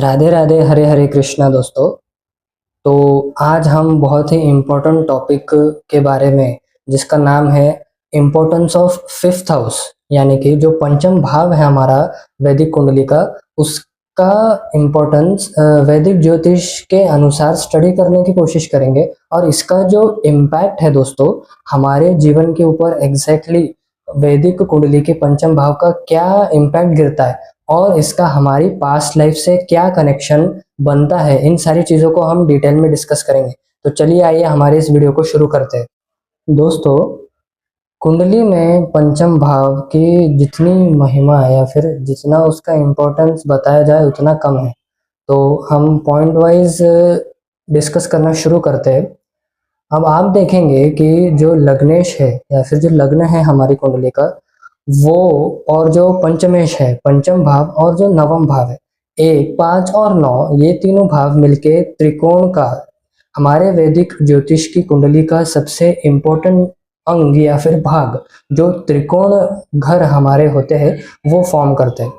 राधे राधे, हरे हरे कृष्णा दोस्तों। तो आज हम बहुत ही इम्पोर्टेंट टॉपिक के बारे में, जिसका नाम है इम्पोर्टेंस ऑफ फिफ्थ हाउस, यानी कि जो पंचम भाव है हमारा वैदिक कुंडली का, उसका इम्पोर्टेंस वैदिक ज्योतिष के अनुसार स्टडी करने की कोशिश करेंगे। और इसका जो इम्पैक्ट है दोस्तों हमारे जीवन के ऊपर, एग्जैक्टली वैदिक कुंडली के पंचम भाव का क्या इम्पैक्ट गिरता है और इसका हमारी पास्ट लाइफ से क्या कनेक्शन बनता है, इन सारी चीज़ों को हम डिटेल में डिस्कस करेंगे। तो चलिए आइए हमारे इस वीडियो को शुरू करते हैं। दोस्तों, कुंडली में पंचम भाव की जितनी महिमा है या फिर जितना उसका इम्पोर्टेंस बताया जाए उतना कम है। तो हम पॉइंट वाइज डिस्कस करना शुरू करते हैं। अब आप देखेंगे कि जो लग्नेश है या फिर जो लग्न है हमारी कुंडली का, वो और जो पंचमेश है, पंचम भाव, और जो नवम भाव है, 1, 5 और 9, ये तीनों भाव मिलके त्रिकोण का, हमारे वैदिक ज्योतिष की कुंडली का सबसे इम्पोर्टेंट अंग या फिर भाग, जो त्रिकोण घर हमारे होते हैं, वो फॉर्म करते हैं।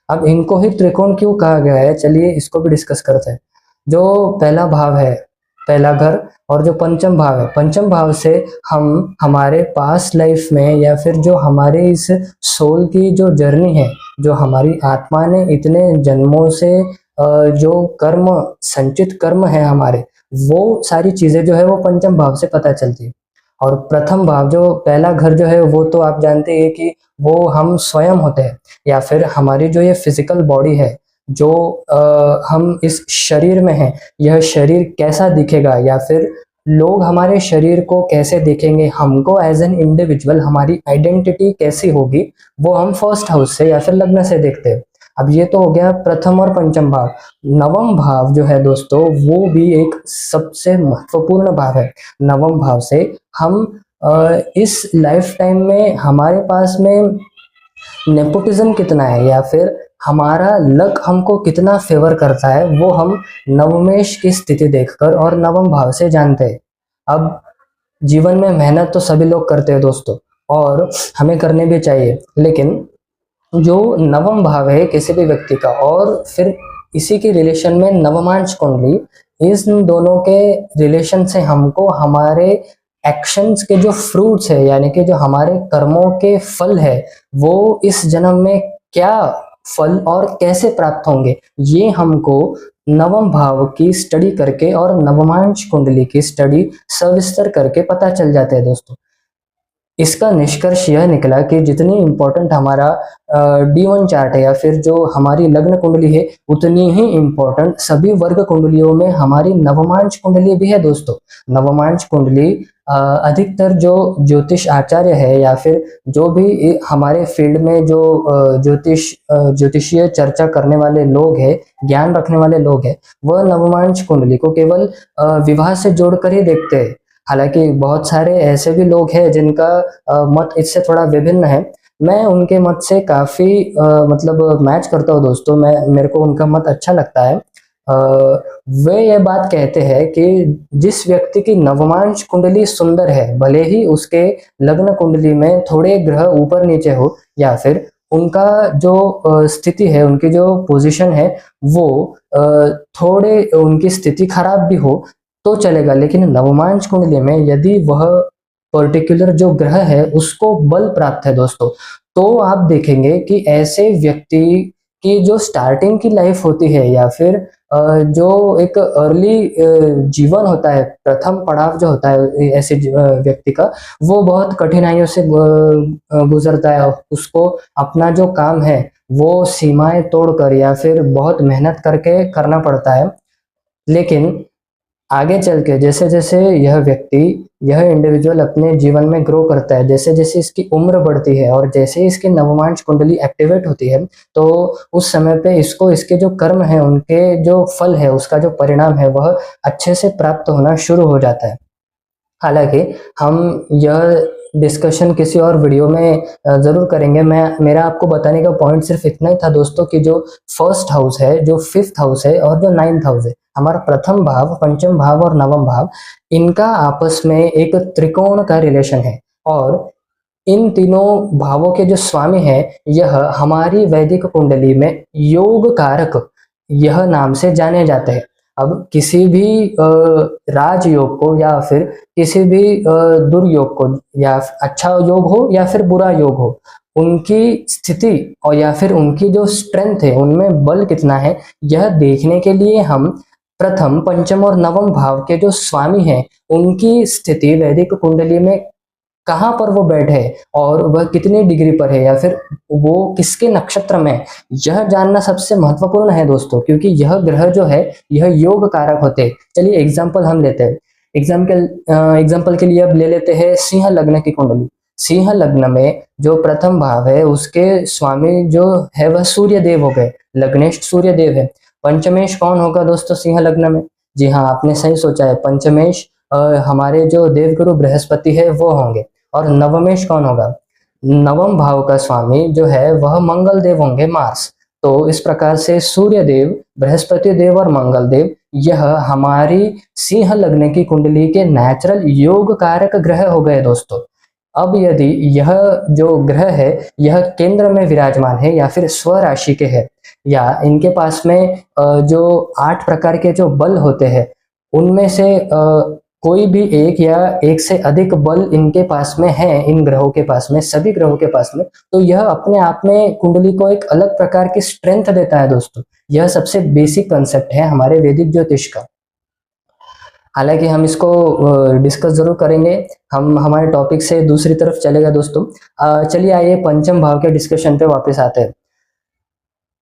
अब इनको ही त्रिकोण क्यों कहा गया है, चलिए इसको भी डिस्कस करते हैं। जो पहला भाव है, पहला घर, और जो पंचम भाव है, पंचम भाव से हम हमारे पास्ट लाइफ में या फिर जो हमारे इस सोल की जो जर्नी है, जो हमारी आत्मा ने इतने जन्मों से जो कर्म, संचित कर्म है हमारे, वो सारी चीजें जो है वो पंचम भाव से पता चलती है। और प्रथम भाव, जो पहला घर जो है, वो तो आप जानते हैं कि वो हम स्वयं होते हैं, या फिर हमारी जो ये फिजिकल बॉडी है, जो हम इस शरीर में हैं, यह शरीर कैसा दिखेगा या फिर लोग हमारे शरीर को कैसे देखेंगे, हमको एज एन इंडिविजुअल हमारी आइडेंटिटी कैसी होगी, वो हम फर्स्ट हाउस से या फिर लग्न से देखते हैं। अब ये तो हो गया प्रथम और पंचम भाव। नवम भाव जो है दोस्तों, वो भी एक सबसे महत्वपूर्ण भाव है। नवम भाव से हम इस लाइफ टाइम में हमारे पास में नेपोटिज्म कितना है या फिर हमारा लक हमको कितना फेवर करता है, वो हम नवमेश की स्थिति देखकर और नवम भाव से जानते हैं। अब जीवन में मेहनत तो सभी लोग करते हैं दोस्तों, और हमें करने भी चाहिए, लेकिन जो नवम भाव है किसी भी व्यक्ति का, और फिर इसी के रिलेशन में नवमांश कुंडली, इन दोनों के रिलेशन से हमको हमारे एक्शंस के जो फ्रूट्स है, यानी कि जो हमारे कर्मों के फल है, वो इस जन्म में क्या फल और कैसे प्राप्त होंगे, ये हमको नवम भाव की स्टडी करके और नवमांश कुंडली की स्टडी सविस्तर करके पता चल जाते हैं दोस्तों। इसका निष्कर्ष यह निकला कि जितनी इम्पोर्टेंट हमारा D1 चार्ट है या फिर जो हमारी लग्न कुंडली है, उतनी ही इम्पोर्टेंट सभी वर्ग कुंडलियों में हमारी नवमांश कुंडली भी है दोस्तों। नवमांश कुंडली अधिकतर जो ज्योतिष आचार्य है या फिर जो भी हमारे फील्ड में जो ज्योतिषीय चर्चा करने वाले लोग हैं, ज्ञान रखने वाले लोग हैं, वह नवमांश कुंडली को केवल विवाह से जोड़कर ही देखते हैं। हालांकि बहुत सारे ऐसे भी लोग हैं जिनका मत इससे थोड़ा विभिन्न है। मैं उनके मत से काफी मतलब मैच करता हूँ दोस्तों, मेरे को उनका मत अच्छा लगता है। वे ये बात कहते हैं कि जिस व्यक्ति की नवमांश कुंडली सुंदर है, भले ही उसके लग्न कुंडली में थोड़े ग्रह ऊपर नीचे हो या फिर उनका जो स्थिति है, उनकी जो पोजीशन है, वो थोड़े उनकी स्थिति खराब भी हो तो चलेगा, लेकिन नवमांश कुंडली में यदि वह पर्टिकुलर जो ग्रह है उसको बल प्राप्त है दोस्तों, तो आप देखेंगे कि ऐसे व्यक्ति की जो स्टार्टिंग की लाइफ होती है या फिर जो एक अर्ली जीवन होता है, प्रथम पड़ाव जो होता है ऐसे व्यक्ति का, वो बहुत कठिनाइयों से गुजरता है। उसको अपना जो काम है वो सीमाएं तोड़कर या फिर बहुत मेहनत करके करना पड़ता है। लेकिन आगे चल के जैसे जैसे यह व्यक्ति, यह इंडिविजुअल अपने जीवन में ग्रो करता है, जैसे जैसे इसकी उम्र बढ़ती है और जैसे इसकी नवमांश कुंडली एक्टिवेट होती है, तो उस समय पे इसको इसके जो कर्म है, उनके जो फल है, उसका जो परिणाम है, वह अच्छे से प्राप्त होना शुरू हो जाता है। हालांकि हम यह डिस्कशन किसी और वीडियो में जरूर करेंगे। मेरा आपको बताने का पॉइंट सिर्फ इतना ही था दोस्तों कि जो फर्स्ट हाउस है, जो फिफ्थ हाउस है और जो नाइन्थ हाउस है, हमारा प्रथम भाव, पंचम भाव और नवम भाव, इनका आपस में एक त्रिकोण का रिलेशन है। और इन तीनों भावों के जो स्वामी है, यह हमारी वैदिक कुंडली में योग कारक यह नाम से जाने जाते हैं। अब किसी भी राजयोग को या फिर किसी भी दुर्योग को, या अच्छा योग हो या फिर बुरा योग हो, उनकी स्थिति और या फिर उनकी जो स्ट्रेंथ है, उनमें बल कितना है, यह देखने के लिए हम प्रथम, पंचम और नवम भाव के जो स्वामी हैं उनकी स्थिति वैदिक कुंडली में कहाँ पर वो बैठे और वह कितनी डिग्री पर है या फिर वो किसके नक्षत्र में, यह जानना सबसे महत्वपूर्ण है दोस्तों, क्योंकि यह ग्रह जो है यह योग कारक होते हैं। चलिए एग्जाम्पल हम लेते हैं। एग्जाम्पल के लिए अब ले लेते हैं सिंह लग्न की कुंडली। सिंह लग्न में जो प्रथम भाव है उसके स्वामी जो है वह सूर्य देव हो गए, लग्नेश सूर्य देव है। पंचमेश कौन होगा दोस्तों सिंह लग्न में? जी हाँ, आपने सही सोचा है, पंचमेश हमारे जो देवगुरु बृहस्पति है वो होंगे। और नवमेश कौन होगा? नवम भाव का स्वामी जो है वह मंगल देव होंगे, मार्स। तो इस प्रकार से सूर्य देव, बृहस्पति देव और मंगल देव यह हमारी सिंह लग्न की कुंडली के नेचुरल योग कारक ग्रह हो गए दोस्तों। अब यदि यह जो ग्रह है यह केंद्र में विराजमान है या फिर स्वराशि के है, या इनके पास में जो 8 प्रकार के जो बल होते हैं उनमें से कोई भी एक या एक से अधिक बल इनके पास में है, इन ग्रहों के पास में, सभी ग्रहों के पास में, तो यह अपने आप में कुंडली को एक अलग प्रकार की स्ट्रेंथ देता है दोस्तों। यह सबसे बेसिक कंसेप्ट है हमारे वैदिक ज्योतिष का। हालांकि हम इसको डिस्कस जरूर करेंगे, हम हमारे टॉपिक से दूसरी तरफ चलेगा दोस्तों। चलिए आइए पंचम भाव के डिस्कशन पे वापस आते हैं।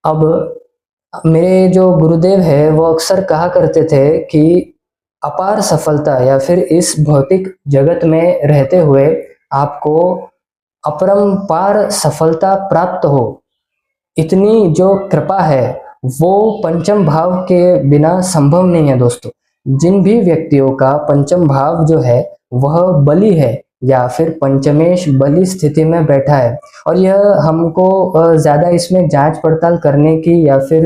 अब मेरे जो गुरुदेव है वो अक्सर कहा करते थे कि अपार सफलता या फिर इस भौतिक जगत में रहते हुए आपको अपरंपार सफलता प्राप्त हो, इतनी जो कृपा है वो पंचम भाव के बिना संभव नहीं है दोस्तों। जिन भी व्यक्तियों का पंचम भाव जो है वह बली है या फिर पंचमेश बली स्थिति में बैठा है, और यह हमको ज्यादा इसमें जांच पड़ताल करने की या फिर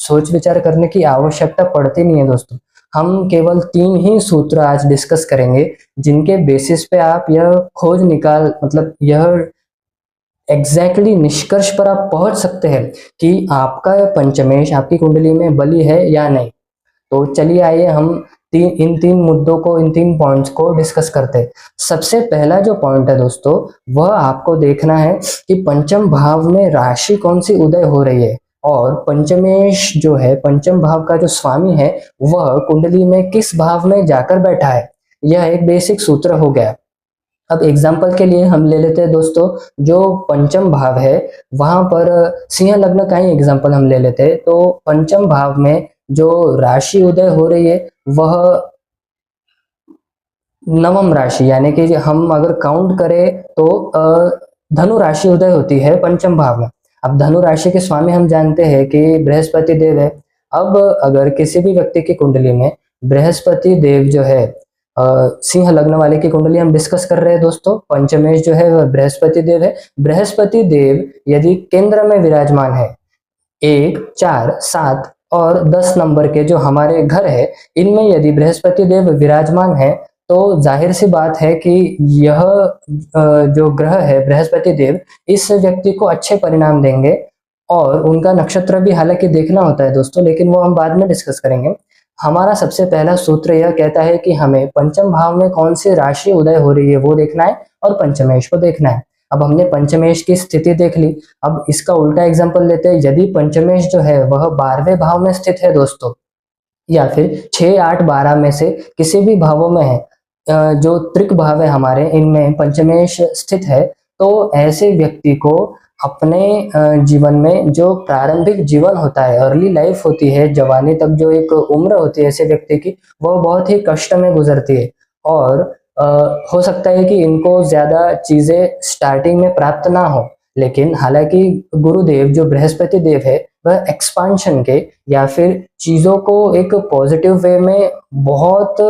सोच विचार करने की आवश्यकता पड़ती नहीं है दोस्तों। हम केवल 3 ही सूत्र आज डिस्कस करेंगे जिनके बेसिस पे आप यह खोज निकाल, मतलब यह एग्जैक्टली निष्कर्ष पर आप पहुंच सकते हैं कि आपका पंचमेश आपकी कुंडली में बली है या नहीं। तो चलिए आइए हम इन तीन मुद्दों को, इन 3 पॉइंट्स को डिस्कस करते हैं। सबसे पहला जो पॉइंट है दोस्तों वह आपको देखना है कि पंचम भाव में राशि कौन सी उदय हो रही है, और पंचमेश जो है, पंचम भाव का जो स्वामी है वह कुंडली में किस भाव में जाकर बैठा है। यह एक बेसिक सूत्र हो गया। अब एग्जाम्पल के लिए हम ले लेते हैं दोस्तों, जो पंचम भाव है वहां पर सिंह लग्न का ही एग्जाम्पल हम ले लेते हैं। तो पंचम भाव में जो राशि उदय हो रही है वह नवम राशि, यानी कि हम अगर काउंट करें तो धनु राशि उदय होती है पंचम भाव में। अब धनु राशि के स्वामी हम जानते हैं कि बृहस्पति देव है। अब अगर किसी भी व्यक्ति की कुंडली में बृहस्पति देव जो है, सिंह लग्न वाले की कुंडली हम डिस्कस कर रहे हैं दोस्तों, पंचमेश जो है वह बृहस्पति देव है। बृहस्पति देव यदि केंद्र में विराजमान है, 1, 4, 7 और 10 नंबर के जो हमारे घर है इनमें यदि बृहस्पति देव विराजमान है तो जाहिर सी बात है कि यह जो ग्रह है बृहस्पति देव इस व्यक्ति को अच्छे परिणाम देंगे। और उनका नक्षत्र भी हालांकि देखना होता है दोस्तों, लेकिन वो हम बाद में डिस्कस करेंगे। हमारा सबसे पहला सूत्र यह कहता है कि हमें पंचम भाव में कौन सी राशि उदय हो रही है वो देखना है और पंचमेश को देखना है। अब हमने पंचमेश की स्थिति देख ली, अब इसका उल्टा एग्जांपल लेते हैं। यदि पंचमेश जो है वह 12वें भाव में स्थित है दोस्तों, या फिर 6, 8, 12 में से किसी भी भावों में है, जो त्रिक भाव है हमारे इनमें पंचमेश स्थित है, तो ऐसे व्यक्ति को अपने जीवन में जो प्रारंभिक जीवन होता है, अर्ली लाइफ होती है, जवानी तक जो एक उम्र होती है ऐसे व्यक्ति की, वह बहुत ही कष्ट में गुजरती है। और हो सकता है कि इनको ज्यादा चीजें स्टार्टिंग में प्राप्त ना हो, लेकिन हालांकि गुरुदेव जो बृहस्पति देव है वह एक्सपांशन के या फिर चीजों को एक पॉजिटिव वे में बहुत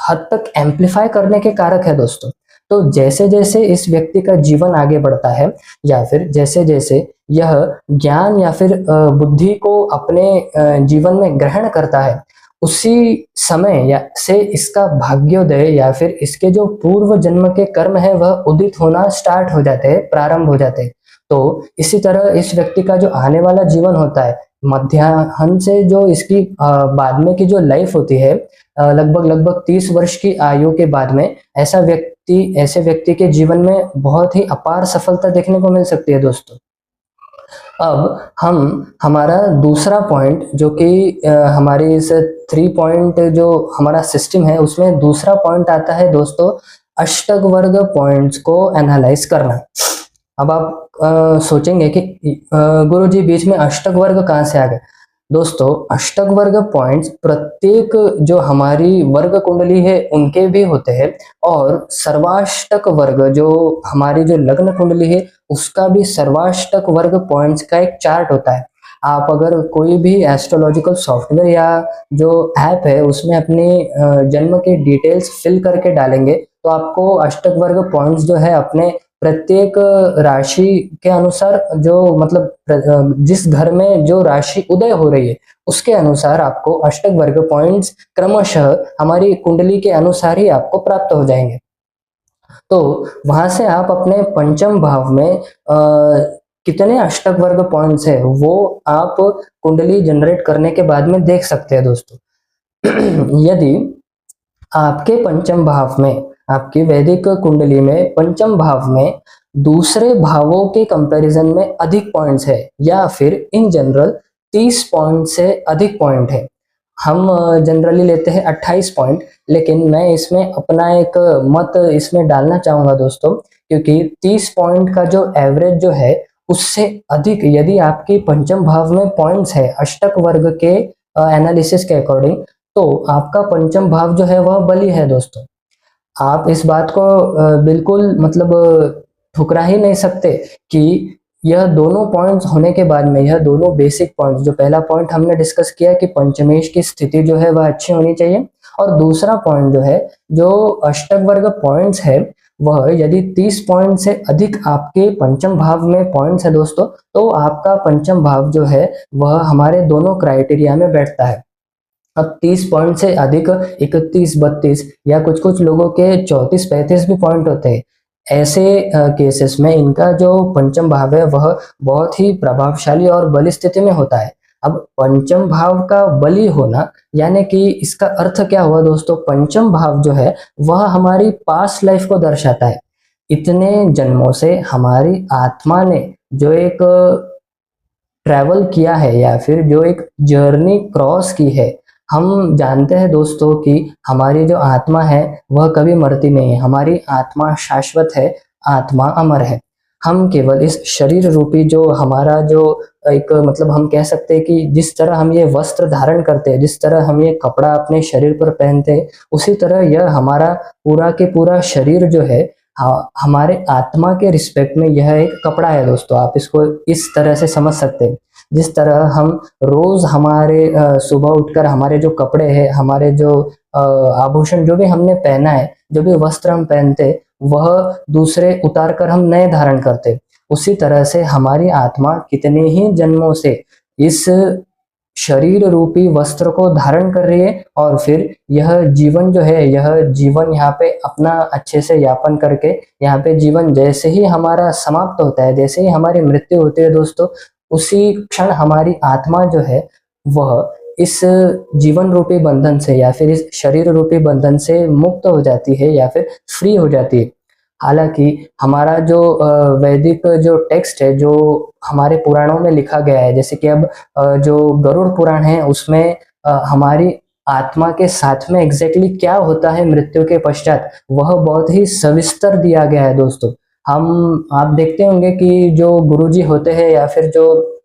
हद तक एम्पलीफाई करने के कारक है दोस्तों। तो जैसे जैसे इस व्यक्ति का जीवन आगे बढ़ता है, या फिर जैसे जैसे यह ज्ञान या फिर बुद्धि को अपने जीवन में ग्रहण करता है, उसी समय या से इसका भाग्योदय या फिर इसके जो पूर्व जन्म के कर्म है वह उदित होना स्टार्ट हो जाते हैं, प्रारंभ हो जाते हैं। तो इसी तरह इस व्यक्ति का जो आने वाला जीवन होता है, मध्याह्न से जो इसकी बाद में की जो लाइफ होती है, लगभग लगभग 30 वर्ष की आयु के बाद में ऐसे व्यक्ति के जीवन में बहुत ही अपार सफलता देखने को मिल सकती है दोस्तों। अब हम हमारा दूसरा पॉइंट जो कि हमारी इस 3 पॉइंट जो हमारा सिस्टम है उसमें दूसरा पॉइंट आता है दोस्तों, अष्टक वर्ग पॉइंट्स को एनालाइज करना। अब आप सोचेंगे कि गुरुजी बीच में अष्टक वर्ग कहाँ से आ गए। दोस्तों अष्टक वर्ग पॉइंट्स प्रत्येक जो हमारी वर्ग कुंडली है उनके भी होते हैं, और सर्वाष्टक वर्ग जो हमारी जो लग्न कुंडली है उसका भी सर्वाष्टक वर्ग पॉइंट्स का एक चार्ट होता है। आप अगर कोई भी एस्ट्रोलॉजिकल सॉफ्टवेयर या जो ऐप है उसमें अपनी जन्म के डिटेल्स फिल करके डालेंगे तो आपको अष्टक वर्ग पॉइंट्स जो है अपने प्रत्येक राशि के अनुसार, जो मतलब जिस घर में जो राशि उदय हो रही है उसके अनुसार आपको अष्टक वर्ग पॉइंट्स क्रमशः हमारी कुंडली के अनुसार ही आपको प्राप्त हो जाएंगे। तो वहां से आप अपने पंचम भाव में कितने अष्टक वर्ग पॉइंट्स है वो आप कुंडली जनरेट करने के बाद में देख सकते हैं दोस्तों। यदि आपके पंचम भाव में, आपकी वैदिक कुंडली में पंचम भाव में दूसरे भावों के कंपैरिजन में अधिक पॉइंट्स है, या फिर इन जनरल 30 पॉइंट से अधिक पॉइंट है, हम जनरली लेते हैं 28 पॉइंट, लेकिन मैं इसमें अपना एक मत इसमें डालना चाहूंगा दोस्तों, क्योंकि 30 पॉइंट का जो एवरेज जो है उससे अधिक यदि आपकी पंचम भाव में पॉइंट्स है अष्टक वर्ग के एनालिसिस के अकॉर्डिंग, तो आपका पंचम भाव जो है वह बली है दोस्तों। आप इस बात को बिल्कुल मतलब ठुकरा ही नहीं सकते कि यह दोनों पॉइंट्स होने के बाद में, यह दोनों बेसिक पॉइंट्स, जो पहला पॉइंट हमने डिस्कस किया कि पंचमेश की स्थिति जो है वह अच्छी होनी चाहिए, और दूसरा पॉइंट जो है जो अष्टक वर्ग पॉइंट्स है वह यदि 30 पॉइंट से अधिक आपके पंचम भाव में पॉइंट्स है दोस्तों, तो आपका पंचम भाव जो है वह हमारे दोनों क्राइटेरिया में बैठता है। अब 30 पॉइंट से अधिक 31, 32 या कुछ कुछ लोगों के 34, 35 भी पॉइंट होते हैं। ऐसे केसेस में इनका जो पंचम भाव है वह बहुत ही प्रभावशाली और बली स्थिति में होता है। अब पंचम भाव का बली होना यानी कि इसका अर्थ क्या हुआ दोस्तों, पंचम भाव जो है वह हमारी पास्ट लाइफ को दर्शाता है। इतने जन्मों से हमारी आत्मा ने जो एक ट्रैवल किया है या फिर जो एक जर्नी क्रॉस की है, हम जानते हैं दोस्तों कि हमारी जो आत्मा है वह कभी मरती नहीं है, हमारी आत्मा शाश्वत है, आत्मा अमर है। हम केवल इस शरीर रूपी जो हमारा जो एक मतलब हम कह सकते हैं कि जिस तरह हम ये वस्त्र धारण करते हैं, जिस तरह हम ये कपड़ा अपने शरीर पर पहनते हैं, उसी तरह यह हमारा पूरा के पूरा शरीर जो है हमारे आत्मा के रिस्पेक्ट में यह एक कपड़ा है दोस्तों। आप इसको इस तरह से समझ सकते हैं, जिस तरह हम रोज हमारे सुबह उठकर हमारे जो कपड़े हैं, हमारे जो आभूषण जो भी हमने पहना है, जो भी वस्त्र हम पहनते वह दूसरे उतार कर हम नए धारण करते, उसी तरह से हमारी आत्मा कितने ही जन्मों से इस शरीर रूपी वस्त्र को धारण कर रही है, और फिर यह जीवन जो है, यह जीवन यहाँ पे अपना अच्छे से यापन करके, यहाँ पे जीवन जैसे ही हमारा समाप्त होता है, जैसे ही हमारी मृत्यु होती है दोस्तों, उसी क्षण हमारी आत्मा जो है वह इस जीवन रूपी बंधन से या फिर इस शरीर रूपी बंधन से मुक्त हो जाती है या फिर फ्री हो जाती है। हालांकि हमारा जो वैदिक जो टेक्स्ट है, जो हमारे पुराणों में लिखा गया है, जैसे कि अब जो गरुड़ पुराण है उसमें हमारी आत्मा के साथ में एग्जैक्टली क्या होता है मृत्यु के पश्चात वह बहुत ही सविस्तर दिया गया है दोस्तों। आप देखते होंगे कि जो गुरुजी होते हैं या फिर जो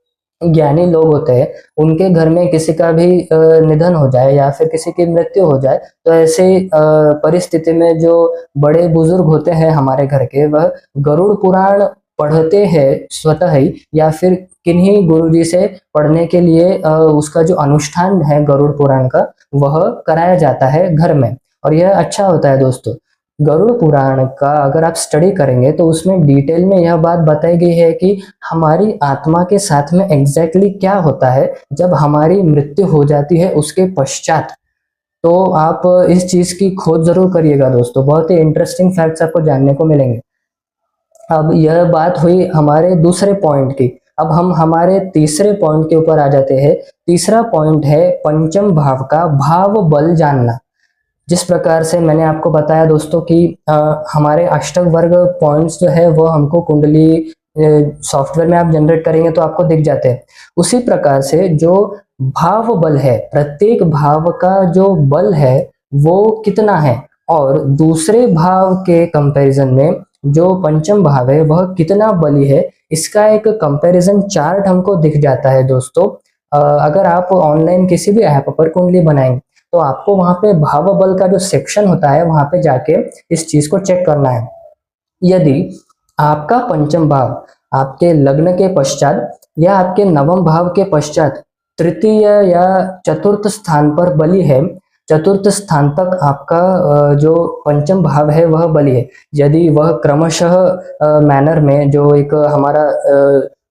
ज्ञानी लोग होते हैं, उनके घर में किसी का भी निधन हो जाए या फिर किसी की मृत्यु हो जाए, तो ऐसे परिस्थिति में जो बड़े बुजुर्ग होते हैं हमारे घर के, वह गरुड़ पुराण पढ़ते हैं स्वतः ही या फिर किन्हीं गुरुजी से पढ़ने के लिए उसका जो अनुष्ठान है गरुड़ पुराण का वह कराया जाता है घर में, और यह अच्छा होता है दोस्तों। गरुड़ पुराण का अगर आप स्टडी करेंगे तो उसमें डिटेल में यह बात बताई गई है कि हमारी आत्मा के साथ में एग्जैक्टली क्या होता है जब हमारी मृत्यु हो जाती है उसके पश्चात। तो आप इस चीज की खोज जरूर करिएगा दोस्तों, बहुत ही इंटरेस्टिंग फैक्ट्स आपको जानने को मिलेंगे। अब यह बात हुई हमारे दूसरे पॉइंट की। अब हम हमारे तीसरे पॉइंट के ऊपर आ जाते हैं। तीसरा पॉइंट है पंचम भाव का भाव बल जानना। जिस प्रकार से मैंने आपको बताया दोस्तों कि हमारे अष्टक वर्ग पॉइंट्स जो है वो हमको कुंडली सॉफ्टवेयर में आप जनरेट करेंगे तो आपको दिख जाते हैं। उसी प्रकार से जो भाव बल है, प्रत्येक भाव का जो बल है वो कितना है और दूसरे भाव के कंपैरिजन में जो पंचम भाव है वह कितना बली है, इसका एक कंपैरिजन चार्ट हमको दिख जाता है दोस्तों। अगर आप ऑनलाइन किसी भी ऐप पर कुंडली बनाएंगे तो आपको वहां पे भाव बल का जो सेक्शन होता है वहां पे जाके इस चीज को चेक करना है। यदि आपका पंचम भाव आपके लग्न के पश्चात या आपके नवम भाव के पश्चात तृतीय या चतुर्थ स्थान पर बली है, चतुर्थ स्थान तक आपका जो पंचम भाव है वह बली है, यदि वह क्रमशः मैनर में जो एक हमारा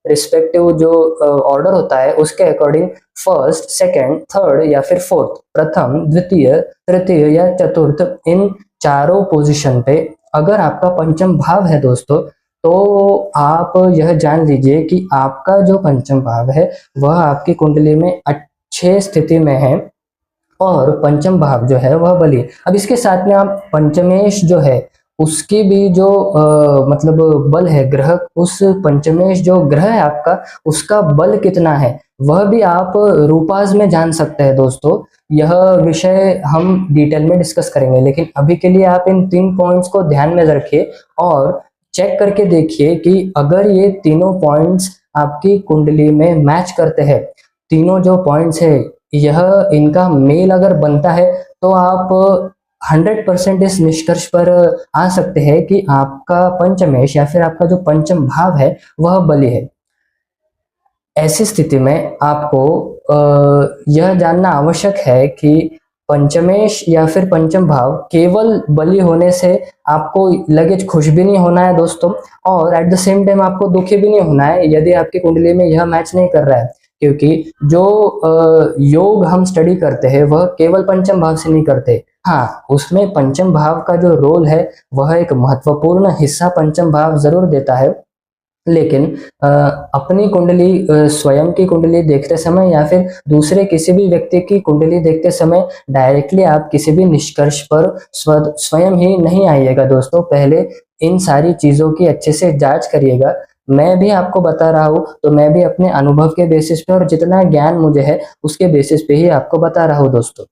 रिस्पेक्टिव जो ऑर्डर होता है उसके अकॉर्डिंग फर्स्ट, सेकंड, थर्ड या फिर फोर्थ, प्रथम, द्वितीय, तृतीय या चतुर्थ, इन चारों पोजीशन पे अगर आपका पंचम भाव है दोस्तों, तो आप यह जान लीजिए कि आपका जो पंचम भाव है वह आपकी कुंडली में अच्छे स्थिति में है और पंचम भाव जो है वह बली है। अब इसके साथ में आप पंचमेश जो है उसकी भी जो मतलब बल है ग्रह, उस पंचमेश जो ग्रह है आपका उसका बल कितना है वह भी आप रूपाज में जान सकते हैं दोस्तों। यह विषय हम डिटेल में डिस्कस करेंगे, लेकिन अभी के लिए आप इन 3 पॉइंट्स को ध्यान में रखिए और चेक करके देखिए कि अगर ये तीनों पॉइंट्स आपकी कुंडली में मैच करते हैं, तीनों जो पॉइंट्स है यह इनका मेल अगर बनता है तो आप 100% इस निष्कर्ष पर आ सकते हैं कि आपका पंचमेश या फिर आपका जो पंचम भाव है वह बली है। ऐसी स्थिति में आपको यह जानना आवश्यक है कि पंचमेश या फिर पंचम भाव केवल बली होने से आपको लगेज खुश भी नहीं होना है दोस्तों, और एट द सेम टाइम आपको दुखी भी नहीं होना है यदि आपकी कुंडली में यह मैच नहीं कर रहा है, क्योंकि जो योग हम स्टडी करते हैं वह केवल पंचम भाव से नहीं करते। हाँ, उसमें पंचम भाव का जो रोल है वह एक महत्वपूर्ण हिस्सा पंचम भाव जरूर देता है, लेकिन अपनी कुंडली स्वयं की कुंडली देखते समय या फिर दूसरे किसी भी व्यक्ति की कुंडली देखते समय डायरेक्टली आप किसी भी निष्कर्ष पर स्वयं ही नहीं आइएगा दोस्तों। पहले इन सारी चीजों की अच्छे से जांच करिएगा। मैं भी आपको बता रहा हूँ तो मैं भी अपने अनुभव के बेसिस पे और जितना ज्ञान मुझे है उसके बेसिस पे ही आपको बता रहा हूँ दोस्तों।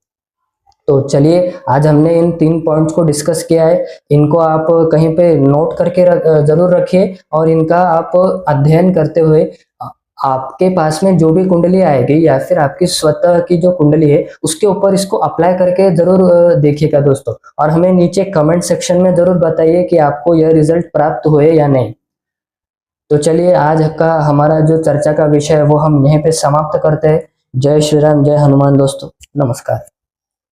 तो चलिए, आज हमने इन 3 पॉइंट्स को डिस्कस किया है। इनको आप कहीं पे नोट करके जरूर रखिए और इनका आप अध्ययन करते हुए आपके पास में जो भी कुंडली आएगी या फिर आपकी स्वतः की जो कुंडली है उसके ऊपर इसको अप्लाई करके जरूर देखिएगा दोस्तों, और हमें नीचे कमेंट सेक्शन में जरूर बताइए कि आपको यह रिजल्ट प्राप्त हुए या नहीं। तो चलिए, आज का हमारा जो चर्चा का विषय है वो हम यहीं पे समाप्त करते हैं। जय श्री राम, जय हनुमान दोस्तों, नमस्कार।